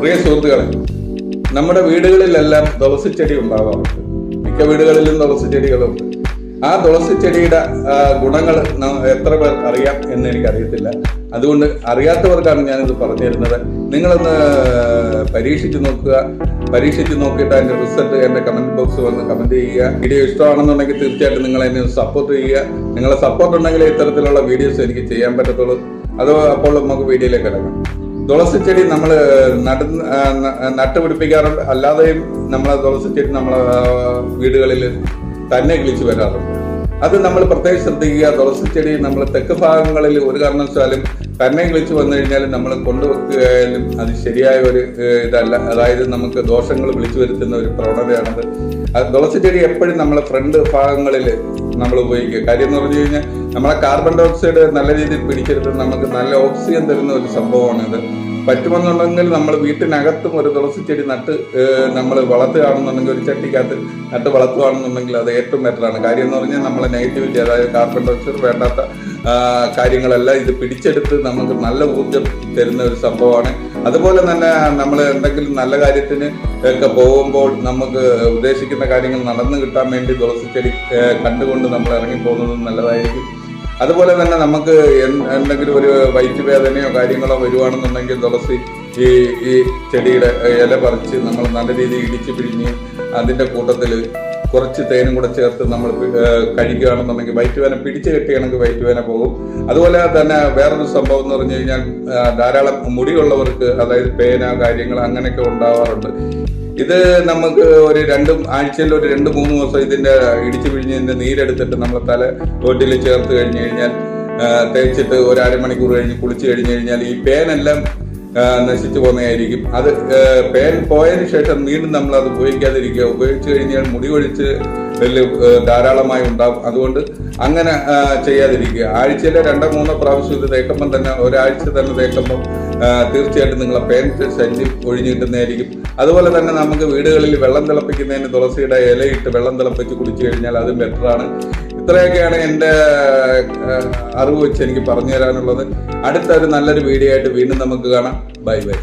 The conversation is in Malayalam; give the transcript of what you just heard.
പ്രിയ സുഹൃത്തുക്കളെ, നമ്മുടെ വീടുകളിലെല്ലാം തുളസി ചെടി ഉണ്ടാവാറുണ്ട്. മിക്ക വീടുകളിലും തുളസി ചെടികളുണ്ട്. ആ തുളസി ചെടിയുടെ ഗുണങ്ങൾ എത്ര പേർക്ക് അറിയാം എന്ന് എനിക്കറിയത്തില്ല. അതുകൊണ്ട് അറിയാത്തവർക്കാണ് ഞാനിത് പറഞ്ഞു തരുന്നത്. നിങ്ങളൊന്ന് പരീക്ഷിച്ച് നോക്കുക. പരീക്ഷിച്ച് നോക്കിയിട്ട് അതിന്റെ റിസൾട്ട് എന്റെ കമന്റ് ബോക്സ് വന്ന് കമന്റ് ചെയ്യുക. വീഡിയോ ഇഷ്ടമാണെന്നുണ്ടെങ്കിൽ തീർച്ചയായിട്ടും നിങ്ങൾ എന്നെ സപ്പോർട്ട് ചെയ്യുക. നിങ്ങളെ സപ്പോർട്ട് ഉണ്ടെങ്കിൽ ഇത്തരത്തിലുള്ള വീഡിയോസ് എനിക്ക് ചെയ്യാൻ പറ്റത്തുള്ളൂ. അപ്പോൾ നമുക്ക് വീഡിയോയിലേക്ക് കിടക്കാം. തുളസി ചെടി നമ്മൾ നട്ടുപിടിപ്പിക്കാറുണ്ട്. അല്ലാതെയും നമ്മളെ തുളസി ചെടി നമ്മളെ വീടുകളിൽ തന്നെ കിളിച്ചു വരാറുണ്ട്. അത് നമ്മൾ പ്രത്യേകം ശ്രദ്ധിക്കുക. തുളസി ചെടി നമ്മൾ തെക്ക് ഭാഗങ്ങളിൽ ഒരു കാരണവശാലും തന്നെ കിളിച്ചു വന്നു കഴിഞ്ഞാൽ നമ്മൾ കൊണ്ടുവെക്കുകയാലും അത് ശരിയായ ഒരു ഇതല്ല. അതായത് നമുക്ക് ദോഷങ്ങൾ വിളിച്ചു വരുത്തുന്ന ഒരു പ്രവണതയാണത്. തുളസി ചെടി എപ്പോഴും നമ്മളെ ഫ്രണ്ട് ഭാഗങ്ങളിൽ നമ്മൾ ഉപയോഗിക്കുക. കാര്യം എന്ന് പറഞ്ഞു കഴിഞ്ഞാൽ നമ്മളെ കാർബൺ ഡൈ ഓക്സൈഡ് നല്ല രീതിയിൽ പിടിച്ചെടുത്ത് നമുക്ക് നല്ല ഓക്സിജൻ തരുന്ന ഒരു സംഭവമാണിത്. പറ്റുമെന്നുണ്ടെങ്കിൽ നമ്മൾ വീട്ടിനകത്തും ഒരു തുളസി ചെടി നമ്മൾ വളർത്തുകയാണെന്നുണ്ടെങ്കിൽ ഒരു ചട്ടിക്കകത്ത് നട്ട് വളർത്തുകയാണെന്നുണ്ടെങ്കിൽ അത് ഏറ്റവും ബെറ്ററാണ്. കാര്യം എന്ന് പറഞ്ഞാൽ നമ്മളെ നെഗറ്റിവിറ്റി, അതായത് കാർബൺ ഡൈ ഓക്സൈഡ് വേണ്ടാത്ത കാര്യങ്ങളെല്ലാം ഇത് പിടിച്ചെടുത്ത് നമുക്ക് നല്ല ഊർജ്ജം തരുന്ന ഒരു സംഭവമാണ്. അതുപോലെ തന്നെ നമ്മൾ എന്തെങ്കിലും നല്ല കാര്യത്തിന് ഒക്കെ പോകുമ്പോൾ നമുക്ക് ഉദ്ദേശിക്കുന്ന കാര്യങ്ങൾ നടന്നു കിട്ടാൻ വേണ്ടി തുളസി ചെടി കണ്ടുകൊണ്ട് നമ്മൾ ഇറങ്ങി പോകുന്നത് നല്ലതായിരിക്കും. അതുപോലെ തന്നെ നമുക്ക് എന്തെങ്കിലും ഒരു വയറ്റുവേദനയോ കാര്യങ്ങളോ വരുവാണെന്നുണ്ടെങ്കിൽ തുളസി ഈ ചെടിയുടെ ഇല പറിച്ച് നമ്മൾ നല്ല രീതിയിൽ ഇടിച്ച് പിഴിഞ്ഞ് അതിന്റെ കൂട്ടത്തിൽ കുറച്ച് തേനും കൂടെ ചേർത്ത് നമ്മൾ കഴിക്കുകയാണെന്നുണ്ടെങ്കിൽ വയറ്റുവേദന പിടിച്ചു കെട്ടിയാണെങ്കിൽ വയറ്റുവേദന പോകും. അതുപോലെ തന്നെ വേറൊരു സംഭവം എന്ന് പറഞ്ഞു കഴിഞ്ഞാൽ ധാരാളം മുടിയുള്ളവർക്ക്, അതായത് പേന കാര്യങ്ങൾ അങ്ങനെയൊക്കെ ഉണ്ടാവാറുണ്ട്. ഇത് നമുക്ക് ആഴ്ചയിൽ ഒരു 2-3 ദിവസം ഇതിന്റെ ഇടിച്ചു പിഴിഞ്ഞതിന്റെ നീരെടുത്തിട്ട് നമ്മൾ തല തോട്ടിൽ ചേർത്ത് കഴിഞ്ഞു കഴിഞ്ഞാൽ തേച്ചിട്ട് ഒരു അരമണിക്കൂർ കഴിഞ്ഞ് കുളിച്ചു കഴിഞ്ഞു കഴിഞ്ഞാൽ ഈ പേനെല്ലാം നശിച്ചു പോകുന്നതായിരിക്കും. അത് പേൻ പോയതിനു ശേഷം വീണ്ടും നമ്മൾ അത് ഉപയോഗിക്കാതിരിക്കുക. ഉപയോഗിച്ചു കഴിഞ്ഞാൽ മുടി കൊഴിച്ച് ധാരാളമായി ഉണ്ടാകും. അതുകൊണ്ട് അങ്ങനെ ചെയ്യാതിരിക്കുക. ആഴ്ചയിലെ 2-3 പ്രാവശ്യം ഇത് തേക്കുമ്പം തന്നെ ഒരാഴ്ച തന്നെ തേക്കുമ്പം തീർച്ചയായിട്ടും നിങ്ങളെ പേൻ ശല്യം ഒഴിഞ്ഞു കിട്ടുന്നതായിരിക്കും. അതുപോലെ തന്നെ നമുക്ക് വീടുകളിൽ വെള്ളം തിളപ്പിക്കുന്നതിന് തുളസിയുടെ ഇലയിട്ട് വെള്ളം തിളപ്പിച്ച് കുടിച്ചു കഴിഞ്ഞാൽ അതും ബെറ്ററാണ്. ഇത്രയൊക്കെയാണ് എൻ്റെ അറിവ് വെച്ച് എനിക്ക് പറഞ്ഞു തരാനുള്ളത്. അടുത്തൊരു നല്ലൊരു വീഡിയോ ആയിട്ട് വീണ്ടും നമുക്ക് കാണാം. Bye bye.